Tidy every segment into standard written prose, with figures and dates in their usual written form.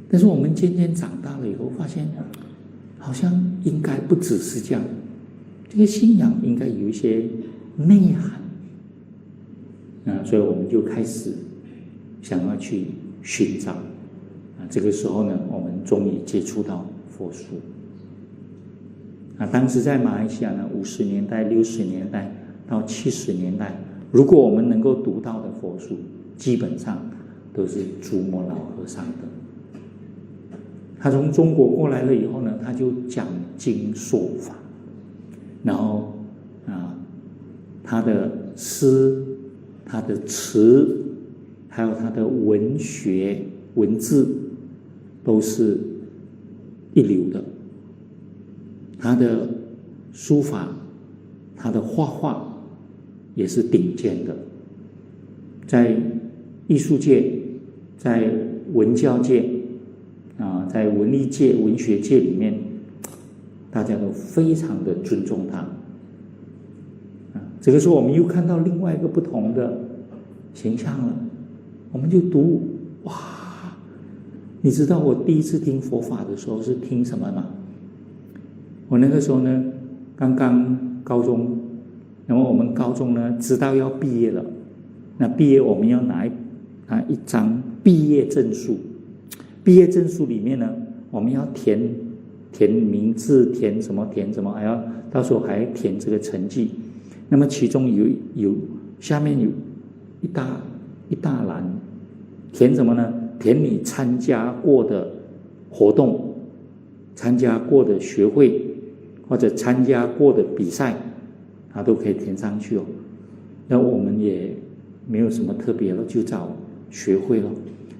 但是我们渐渐长大了以后，发现好像应该不只是这样，这个信仰应该有一些内涵所以我们就开始想要去寻找这个时候呢，我们终于接触到佛书当时在马来西亚呢，50年代、60年代到70年代，如果我们能够读到的佛书，基本上都是珠穆老和尚的。他从中国过来了以后呢，他就讲经说法，然后他的诗、他的词，还有他的文学文字都是一流的。他的书法、他的画画也是顶尖的。在艺术界、在文教界在文艺界、文学界里面，大家都非常的尊重他。这个时候我们又看到另外一个不同的形象了，我们就读哇！你知道我第一次听佛法的时候是听什么吗？我那个时候呢，刚刚高中，然后我们高中呢知道要毕业了，那毕业我们要拿一张毕业证书。毕业证书里面呢，我们要填名字，填什么，还要到时候还填这个成绩。那么其中有下面有一大栏，填什么呢？填你参加过的活动、参加过的学会或者参加过的比赛，它都可以填上去那我们也没有什么特别了，就找学会了。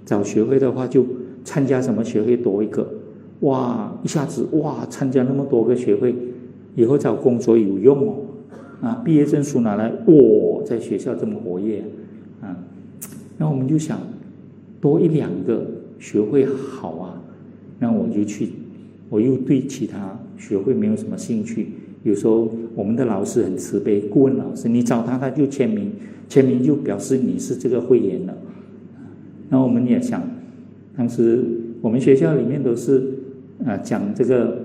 找学会的话就参加什么学会多一个，哇，一下子哇，参加那么多个学会，以后找工作有用毕业证书拿来，哇，在学校这么活跃那我们就想多1、2个学会好那我又对其他学会没有什么兴趣。有时候我们的老师很慈悲，顾问老师，你找他就签名就表示你是这个会员了。那我们也想，当时我们学校里面都是讲这个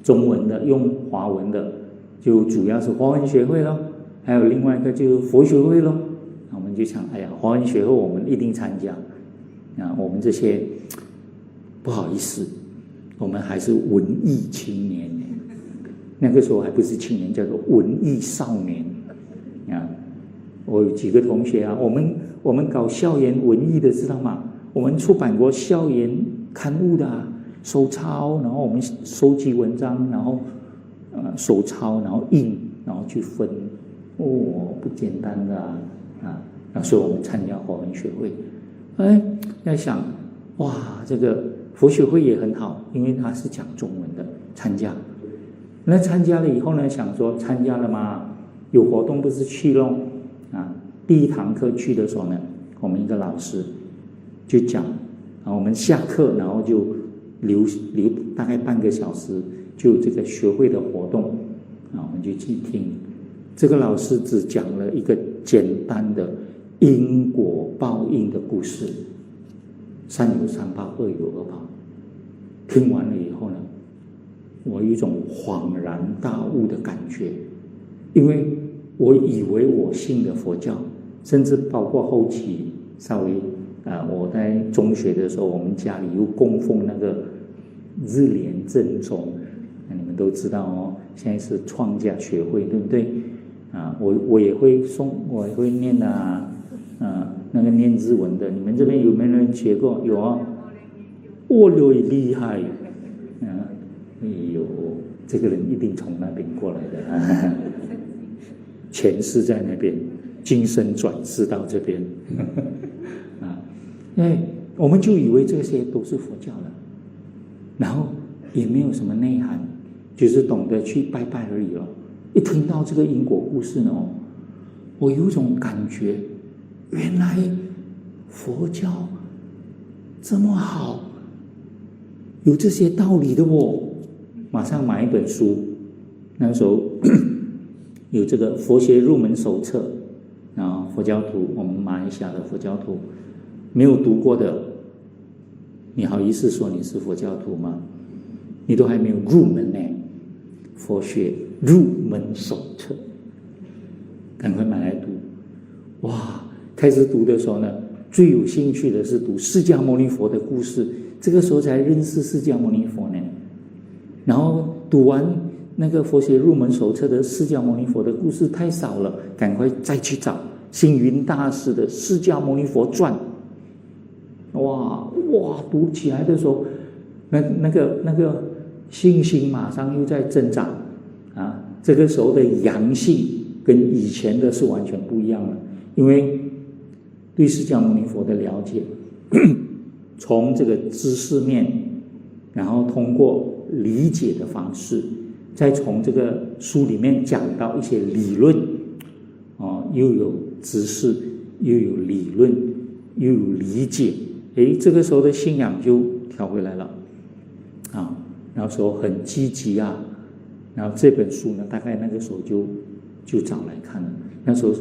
中文的，用华文的，就主要是华文学会咯，还有另外一个就是佛学会咯。我们就想，哎呀，华文学会我们一定参加我们这些不好意思，我们还是文艺青年，那个时候还不是青年，叫做文艺少年我有几个同学我们搞校园文艺的，知道吗？我们出版过校园刊物的手抄，然后我们收集文章，然后手抄，然后印，然后去分不简单的所以我们参加华文学会。在想哇，这个佛学会也很好，因为它是讲中文的，参加。那参加了以后呢，想说参加了嘛，有活动不是去咯第一堂课去的时候呢，我们一个老师就讲我们下课然后就留大概半个小时，就这个学会的活动我们就去听。这个老师只讲了一个简单的因果报应的故事，善有善报，恶有恶报。听完了以后呢，我有一种恍然大悟的感觉，因为我以为我信的佛教，甚至包括后期稍微我在中学的时候，我们家里又供奉那个日莲正宗，你们都知道现在是创价学会，对不对我也会我也会念那个念日文的，你们这边有没有人学过？有我厉害这个人一定从那边过来的前世在那边，今生转世到这边我们就以为这些都是佛教的，然后也没有什么内涵，就是懂得去拜拜而已一听到这个因果故事呢我有种感觉，原来佛教这么好，有这些道理的马上买一本书，那时候有这个佛学入门手册佛教徒，我们马来西亚的佛教徒没有读过的你好意思说你是佛教徒吗？你都还没有入门呢，佛学入门手册，赶快买来读。哇，开始读的时候呢，最有兴趣的是读释迦牟尼佛的故事，这个时候才认识释迦牟尼佛呢。然后读完那个佛学入门手册的释迦牟尼佛的故事太少了，赶快再去找星云大师的《释迦牟尼佛传》。哇，读起来的时候，那个信心马上又在增长啊！这个时候的阳性跟以前的是完全不一样了，因为对释迦牟尼佛的了解，从这个知识面，然后通过理解的方式，再从这个书里面讲到一些理论，又有知识，又有理论，又有理解，这个时候的信仰就调回来了啊！那时候很积极啊，然后这本书呢，大概那个时候就找来看了。那时候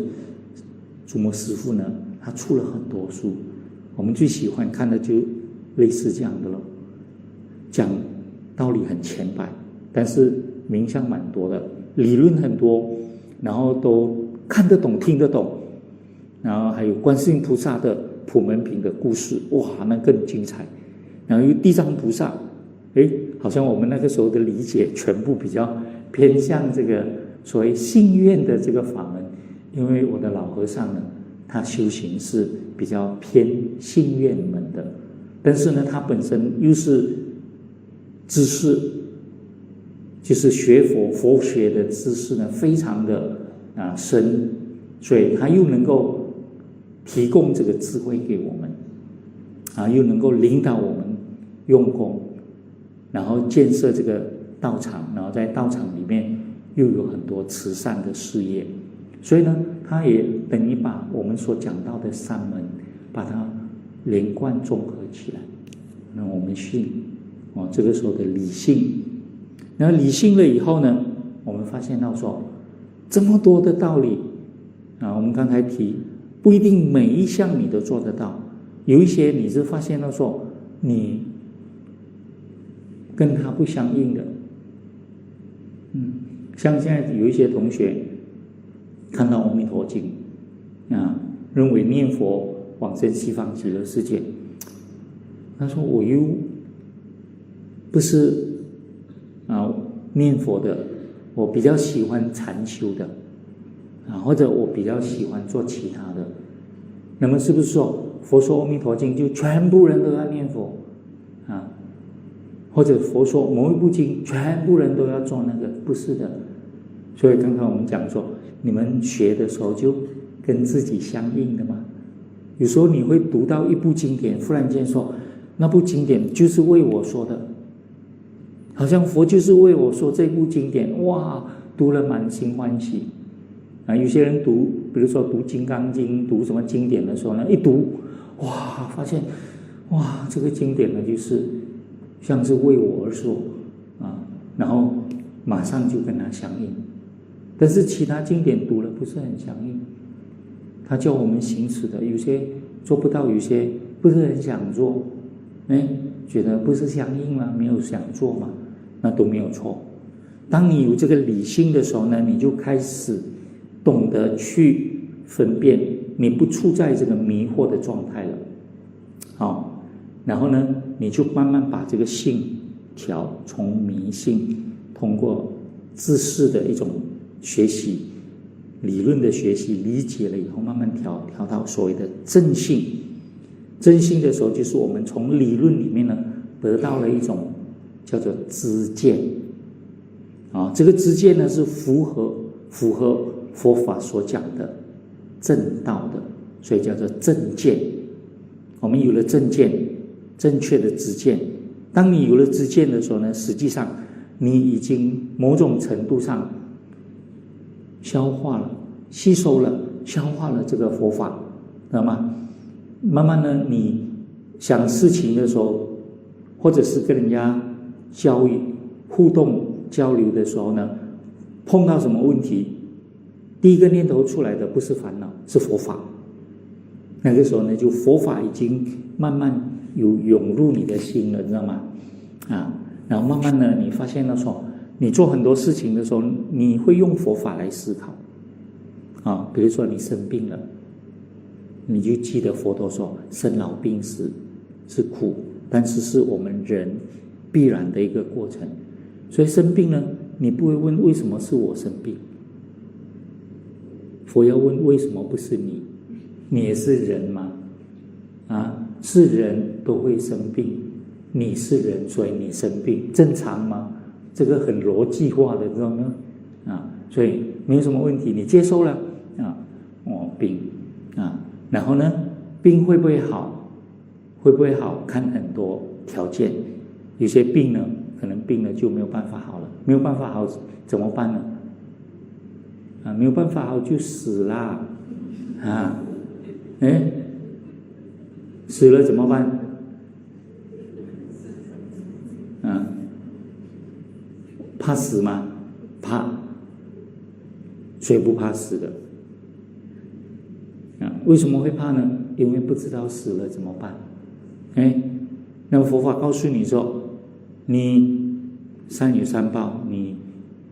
祖摩师父呢，他出了很多书，我们最喜欢看的就类似这样的了，讲道理很浅白，但是名相蛮多的，理论很多，然后都看得懂听得懂，然后还有观世音菩萨的普门品的故事，哇，那更精彩。然后有地藏菩萨，好像我们那个时候的理解全部比较偏向这个所谓信愿的这个法门，因为我的老和尚呢，他修行是比较偏信愿门的，但是呢，他本身又是知识，就是学佛学的知识呢，非常的深，所以他又能够提供这个智慧给我们，又能够领导我们用功，然后建设这个道场，然后在道场里面又有很多慈善的事业，所以呢，他也等于把我们所讲到的三门，把它连贯综合起来。那我们信这个时候的理性，然后理性了以后呢，我们发现到说这么多的道理我们刚才提，不一定每一项你都做得到，有一些你是发现到说你跟他不相应的。像现在有一些同学看到《阿弥陀经》认为念佛往生西方极乐世界，他说我又不是念佛的，我比较喜欢禅修的或者我比较喜欢做其他的。那么是不是说佛说《阿弥陀经》就全部人都要念佛或者佛说某一部经全部人都要做那个？不是的。所以刚刚我们讲说，你们学的时候就跟自己相应的嘛。有时候你会读到一部经典，忽然间说那部经典就是为我说的，好像佛就是为我说这部经典，哇，读了满心欢喜有些人读，比如说读《金刚经》读什么经典的时候呢，一读哇，发现哇，这个经典呢就是像是为我而说然后马上就跟他相应。但是其他经典读了不是很相应，他叫我们行持的，有些做不到，有些不是很想做，觉得不是相应吗？没有想做嘛，那都没有错。当你有这个理性的时候呢，你就开始懂得去分辨，你不处在这个迷惑的状态了。然后呢，你就慢慢把这个信条从迷信，通过知识的一种学习，理论的学习，理解了以后，慢慢调到所谓的正信。正信的时候，就是我们从理论里面呢得到了一种叫做知见这个知见呢是符合佛法所讲的正道的，所以叫做正见。我们有了正见，正确的知见，当你有了知见的时候呢，实际上你已经某种程度上消化了、吸收了、消化了这个佛法，知道吗？慢慢呢，你想事情的时候，或者是跟人家互动交流的时候呢，碰到什么问题，第一个念头出来的不是烦恼，是佛法。那个时候呢，就佛法已经慢慢有涌入你的心了，知道吗？然后慢慢的你发现了说，你做很多事情的时候，你会用佛法来思考比如说你生病了，你就记得佛陀说生老病死是苦，但是是我们人必然的一个过程。所以生病呢，你不会问为什么是我生病，佛要问为什么不是你？你也是人嘛，是人都会生病，你是人，所以你生病，正常吗？这个很逻辑化的，知道吗？所以没有什么问题，你接受了病然后呢，病会不会好？会不会好？看很多条件，有些病呢，可能病了就没有办法好了，没有办法好怎么办呢？没有办法好就死啦，死了怎么办？怕死吗？怕，谁不怕死的？为什么会怕呢？因为不知道死了怎么办。那么佛法告诉你说，你善有善报，你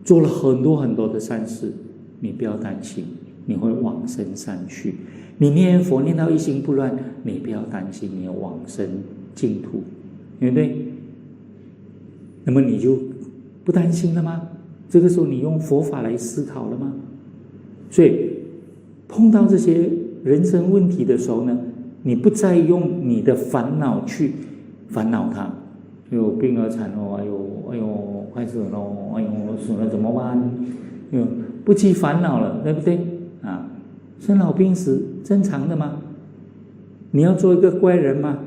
做了很多很多的善事，你不要担心，你会往生善趣。你念佛念到一心不乱，你不要担心，你要往生净土，对不对？那么你就不担心了吗？这个时候你用佛法来思考了吗？所以碰到这些人生问题的时候呢，你不再用你的烦恼去烦恼它。病了惨了，哎呦快死了，哎呦死了怎么办？不去烦恼了，对不对？生老病死正常的吗？你要做一个怪人吗？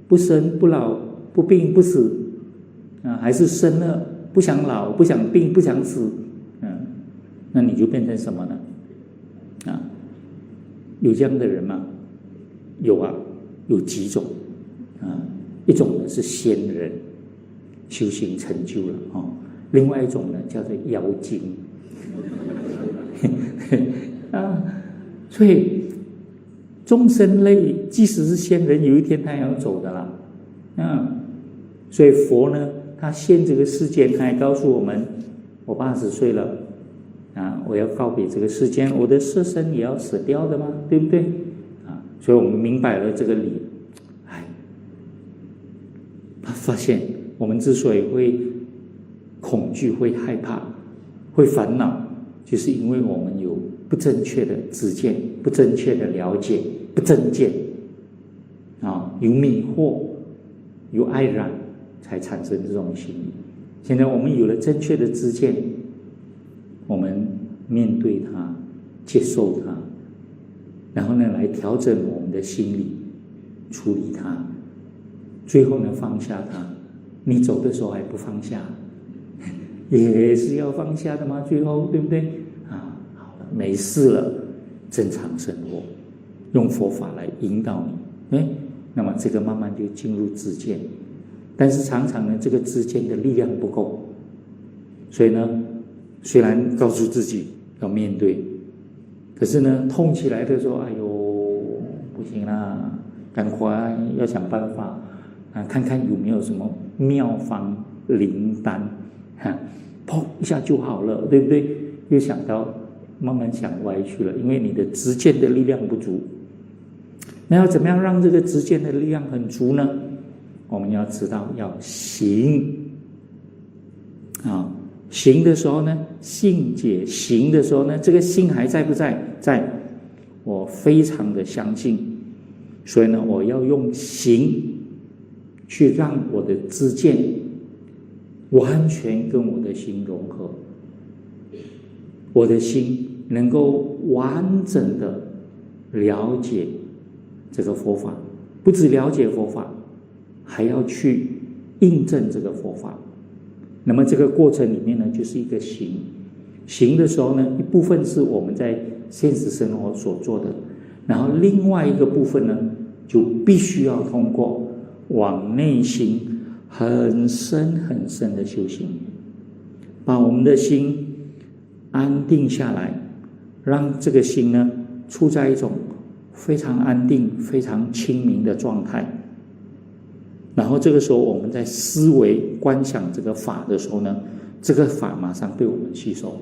不生不老不病不死还是生了不想老不想病不想死那你就变成什么呢？有这样的人吗？有有几种一种呢是仙人，修行成就了另外一种呢叫做妖精所以众生类即使是仙人，有一天他也要走的啦所以佛呢，他现这个世间，他还告诉我们，我80岁了我要告别这个世间，我的色身也要死掉的嘛，对不对所以我们明白了这个理。他发现我们之所以会恐惧、会害怕、会烦恼，就是因为我们有不正确的知见、不正确的了解、不正见有迷惑、有爱染，才产生这种心理。现在我们有了正确的知见，我们面对它，接受它，然后呢，来调整我们的心理，处理它，最后呢，放下它。你走的时候还不放下，也是要放下的嘛，最后对不对？好了，没事了，正常生活，用佛法来引导你，那么这个慢慢就进入知见。但是常常呢，这个知见的力量不够，所以呢，虽然告诉自己要面对，可是呢，痛起来的时候，哎呦，不行啦，赶快要想办法看看有没有什么妙方灵丹，砰一下就好了，对不对？又想到慢慢想歪去了，因为你的知见的力量不足。那要怎么样让这个知见的力量很足呢？我们要知道要行行的时候呢，信解行的时候呢，这个信还在不在？在，我非常的相信，所以呢，我要用行去让我的知见完全跟我的心融合，我的心能够完整的了解这个佛法，不只了解佛法，还要去印证这个佛法。那么这个过程里面呢，就是一个行。行的时候呢，一部分是我们在现实生活所做的，然后另外一个部分呢，就必须要通过往内心很深很深的修行，把我们的心安定下来，让这个心呢处在一种非常安定、非常清明的状态。然后这个时候我们在思维观想这个法的时候呢，这个法马上被我们吸收，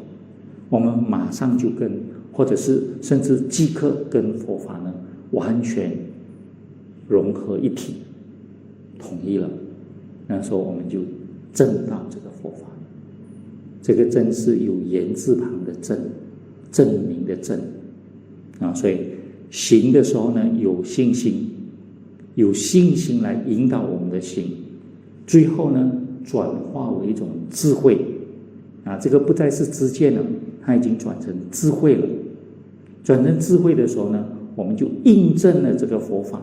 我们马上就或者是甚至即刻跟佛法呢完全融合一体，统一了。那时候我们就证到这个佛法。这个证是有言字旁的证，证明的证啊，所以行的时候呢，有信心，有信心来引导我们的心，最后呢转化为一种智慧啊，这个不再是知见了，它已经转成智慧了。转成智慧的时候呢，我们就印证了这个佛法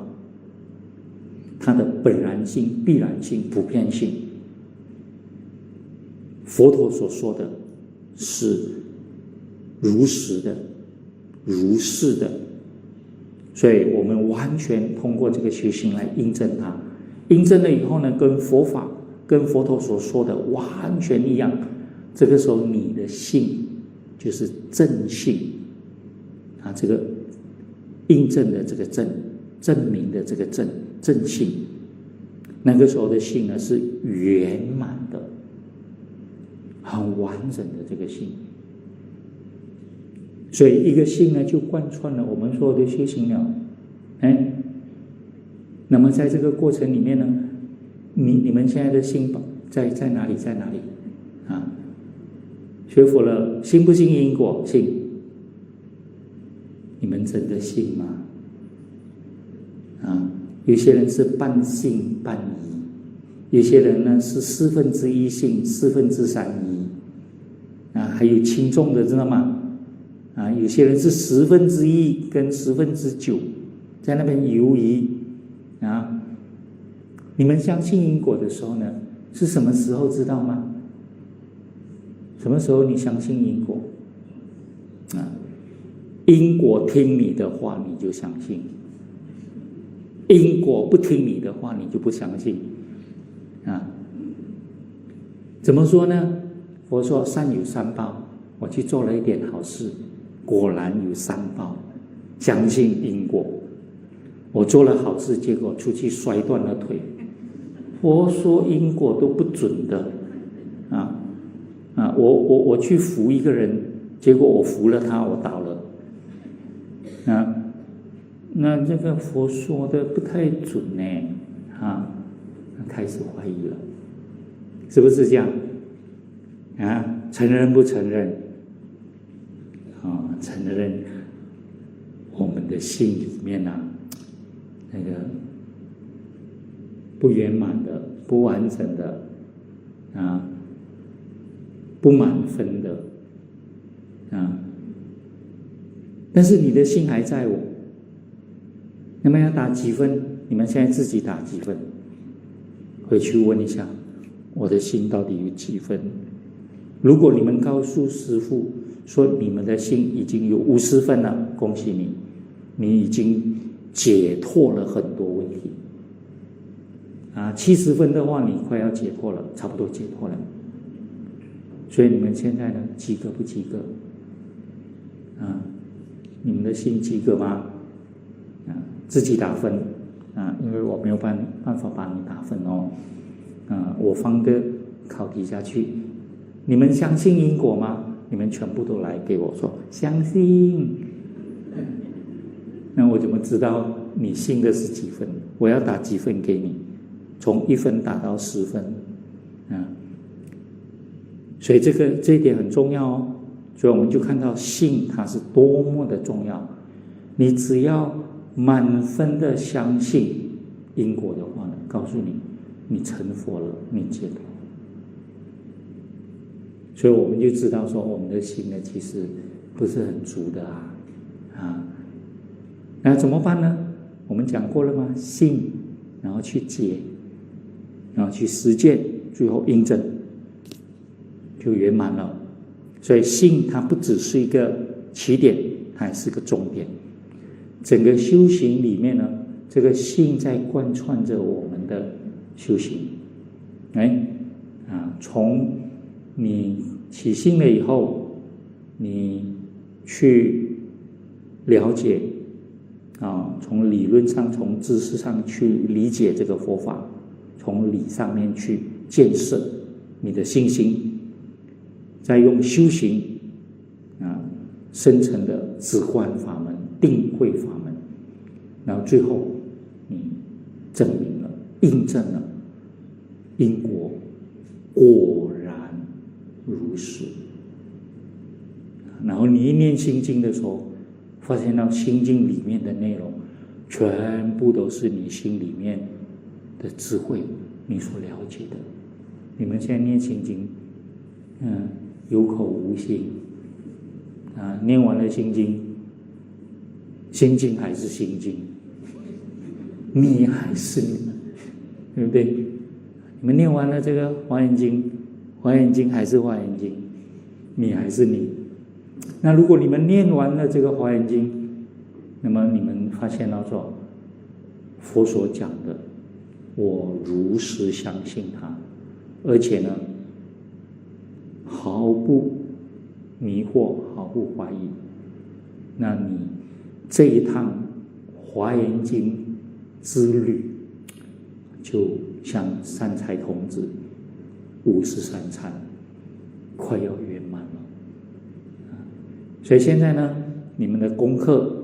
它的本然性、必然性、普遍性。佛陀所说的是如实的、如是的，所以我们完全通过这个修行来印证它。印证了以后呢，跟佛法、跟佛陀所说的完全一样。这个时候，你的性就是正性啊，这个印证的这个正，证明的这个正性，那个时候的性呢是圆满的。很完整的这个性，所以一个性呢就贯穿了我们所有的修行了。那么在这个过程里面呢，你们现在的心在哪里？在哪里啊？学佛了，信不信因果？信。你们真的信吗？啊，有些人是半信半疑，有些人呢是1/4信3/4疑。啊，还有轻重的，知道吗？啊，有些人是1/10跟9/10，在那边犹疑啊。你们相信因果的时候呢，是什么时候知道吗？什么时候你相信因果？啊，因果听你的话，你就相信；因果不听你的话，你就不相信。啊，怎么说呢？佛说善有三报，我去做了一点好事，果然有三报，相信因果。我做了好事，结果出去摔断了腿。佛说因果都不准的，我去扶一个人，结果我扶了他，我倒了。那这个佛说的不太准呢，开始怀疑了，是不是这样？承认不承认？承认我们的心里面那个不圆满的、不完整的不满分的但是你的心还在我。那么要打几分？你们现在自己打几分？回去问一下，我的心到底有几分？如果你们告诉师父说你们的心已经有50分了，恭喜你，你已经解脱了很多问题。70分的话，你快要解脱了，差不多解脱了。所以你们现在呢，及格不及格？你们的心及格吗？自己打分因为我没有办法帮你打分哦。我放个考题下去，你们相信因果吗？你们全部都来给我说相信。那我怎么知道你信的是几分？我要打几分给你？从1分打到10分所以这一点很重要哦。所以我们就看到信它是多么的重要。你只要满分的相信因果的话呢，告诉你，你成佛了，你解脱。所以我们就知道说，我们的心呢，其实不是很足的那怎么办呢？我们讲过了吗？信，然后去解，然后去实践，最后印证，就圆满了。所以信它不只是一个起点，它也是个终点。整个修行里面呢，这个信在贯穿着我们的修行。从你起心了以后，你去了解从理论上、从知识上去理解这个佛法，从理上面去建设你的信心，再用修行生成的止观法门、定慧法门，然后最后你证明了、印证了因果果然如是。然后你一念心经的时候，发现到心经里面的内容全部都是你心里面的智慧，你所了解的。你们现在念心经有口无心念完了心经，心经还是心经，你还是你们，对不对？你们念完了这个华严经，华严经还是华严经，你还是你。那如果你们念完了这个华严经，那么你们发现到说佛所讲的，我如实相信它，而且呢毫不迷惑，毫不怀疑，那你这一趟华严经之旅就像三才童子53参快要圆满了。所以现在呢，你们的功课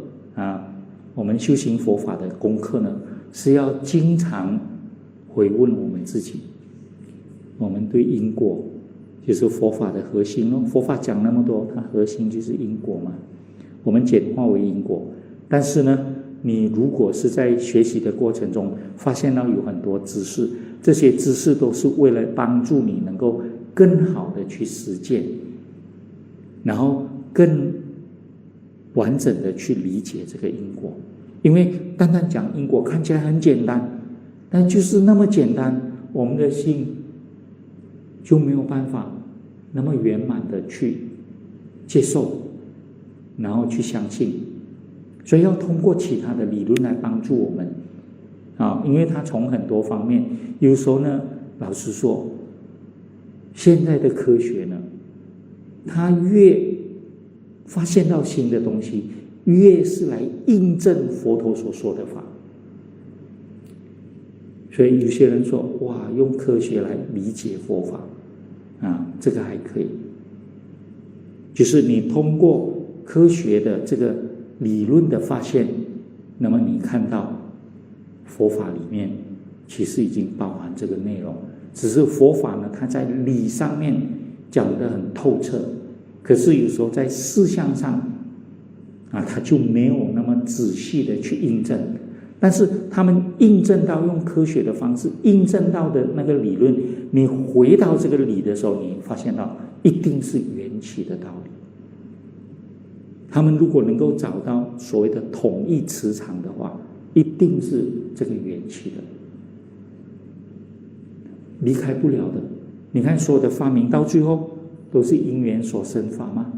我们修行佛法的功课呢，是要经常回问我们自己，我们对因果就是佛法的核心咯。佛法讲那么多，它核心就是因果嘛，我们简化为因果。但是呢，你如果是在学习的过程中发现到有很多知识，这些知识都是为了帮助你能够更好的去实践，然后更完整的去理解这个因果。因为单单讲因果看起来很简单，但就是那么简单，我们的心就没有办法那么圆满的去接受，然后去相信。所以要通过其他的理论来帮助我们因为它从很多方面，有时候呢，老实说，现在的科学呢，它越发现到新的东西，越是来印证佛陀所说的法。所以有些人说，哇，用科学来理解佛法这个还可以，就是你通过科学的这个理论的发现，那么你看到佛法里面其实已经包含这个内容，只是佛法呢，它在理上面讲得很透彻，可是有时候在事项上它就没有那么仔细的去印证。但是他们印证到用科学的方式印证到的那个理论，你回到这个理的时候，你发现到一定是缘起的道理。他们如果能够找到所谓的统一磁场的话，一定是这个缘起的，离开不了的。你看所有的发明到最后都是因缘所生法嘛，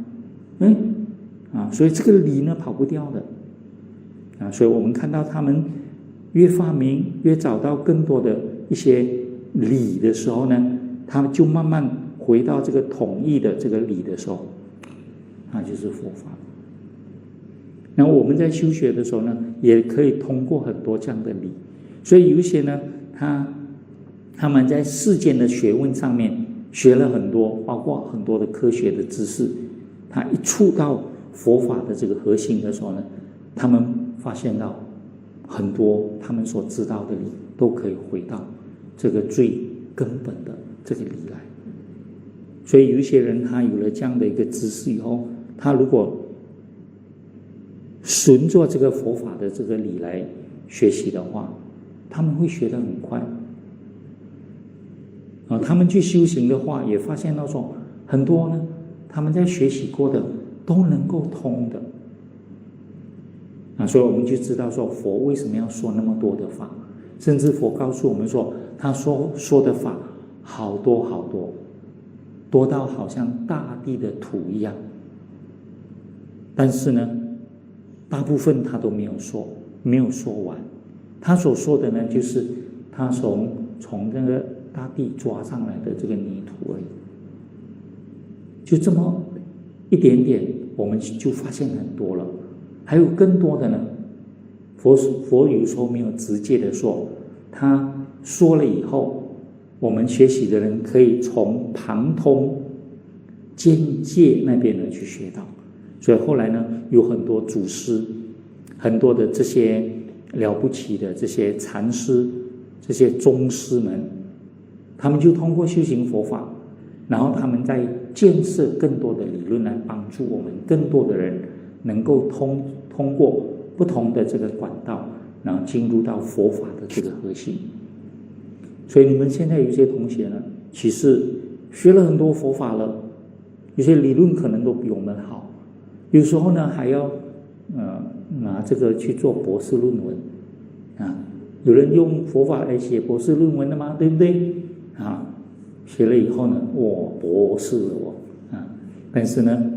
所以这个理呢跑不掉的。所以我们看到他们越发明，越找到更多的一些理的时候呢，他们就慢慢回到这个统一的这个理的时候，那就是佛法。然后我们在修学的时候呢，也可以通过很多这样的理。所以有一些呢，他们在世间的学问上面学了很多，包括很多的科学的知识，他一触到佛法的这个核心的时候呢，他们发现到很多他们所知道的理都可以回到这个最根本的这个理来。所以有一些人他有了这样的一个知识以后，他如果顺着这个佛法的这个理来学习的话，他们会学得很快他们去修行的话，也发现到说很多呢，他们在学习过的都能够通的所以我们就知道说佛为什么要说那么多的法，甚至佛告诉我们说，他说的法好多好多，多到好像大地的土一样，但是呢，大部分他都没有说完。他所说的呢，就是他从这个大地抓上来的这个泥土而已，就这么一点点，我们就发现很多了。还有更多的呢，佛有时候没有直接的说，他说了以后，我们学习的人可以从旁通间界那边呢去学到。所以后来呢，有很多祖师，很多的这些了不起的这些禅师，这些宗师们，他们就通过修行佛法，然后他们在建设更多的理论来帮助我们更多的人能够通过不同的这个管道，然后进入到佛法的这个核心。所以你们现在有些同学呢，其实学了很多佛法了，有些理论可能都比我们好，有时候呢还要拿这个去做博士论文啊。有人用佛法来写博士论文的吗？对不对啊？学了以后呢，我博士了我啊，但是呢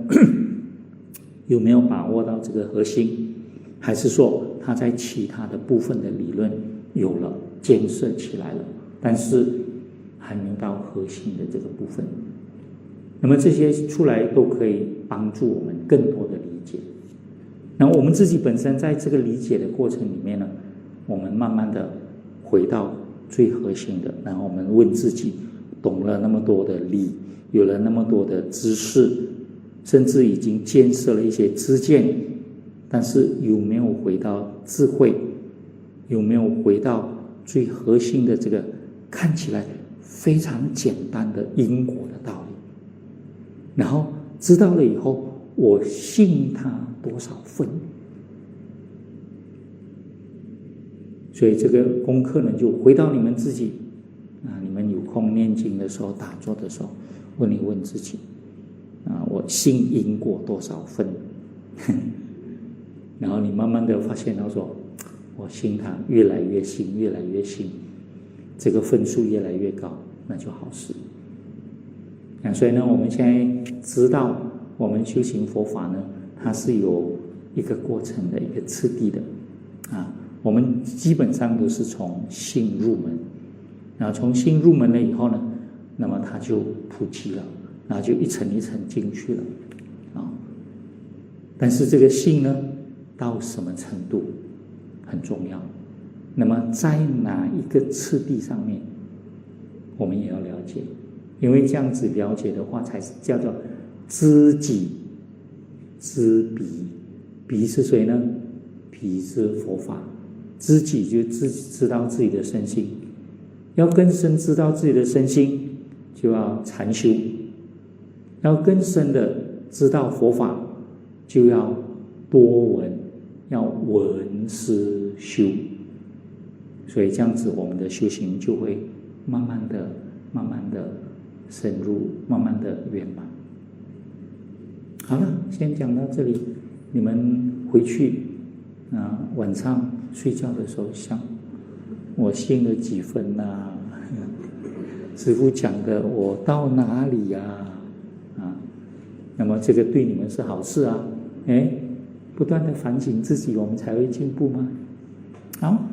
有没有把握到这个核心？还是说他在其他的部分的理论有了建设起来了，但是还没有到核心的这个部分？那么这些出来都可以帮助我们更多的理解。那我们自己本身在这个理解的过程里面呢，我们慢慢的回到最核心的，然后我们问自己，懂了那么多的理，有了那么多的知识，甚至已经建设了一些知见，但是有没有回到智慧？有没有回到最核心的这个看起来非常简单的因果的道理？然后知道了以后，我信他多少分？所以这个功课呢，就回到你们自己啊，你们有空念经的时候、打坐的时候，问自己啊，我信因果多少分？然后你慢慢的发现到说，我信他越来越信，越来越信，这个分数越来越高，那就好事。所以呢，我们现在知道，我们修行佛法呢，它是有一个过程的，一个次第的啊。我们基本上都是从信入门，然后从信入门了以后呢，那么它就普及了，然后就一层一层进去了啊。但是这个信呢，到什么程度很重要。那么在哪一个次第上面，我们也要了解，因为这样子了解的话，才是叫做知己知彼。彼是谁呢？彼是佛法。知己就知道自己的身心，要更深知道自己的身心，就要禅修；要更深的知道佛法，就要多闻，要闻思修。所以这样子，我们的修行就会慢慢的深入，慢慢的圆满。好了，先讲到这里，你们回去晚上睡觉的时候想，我信了几分啊？师父讲的我到哪里啊？那么这个对你们是好事啊！不断的反省自己，我们才会进步吗？好。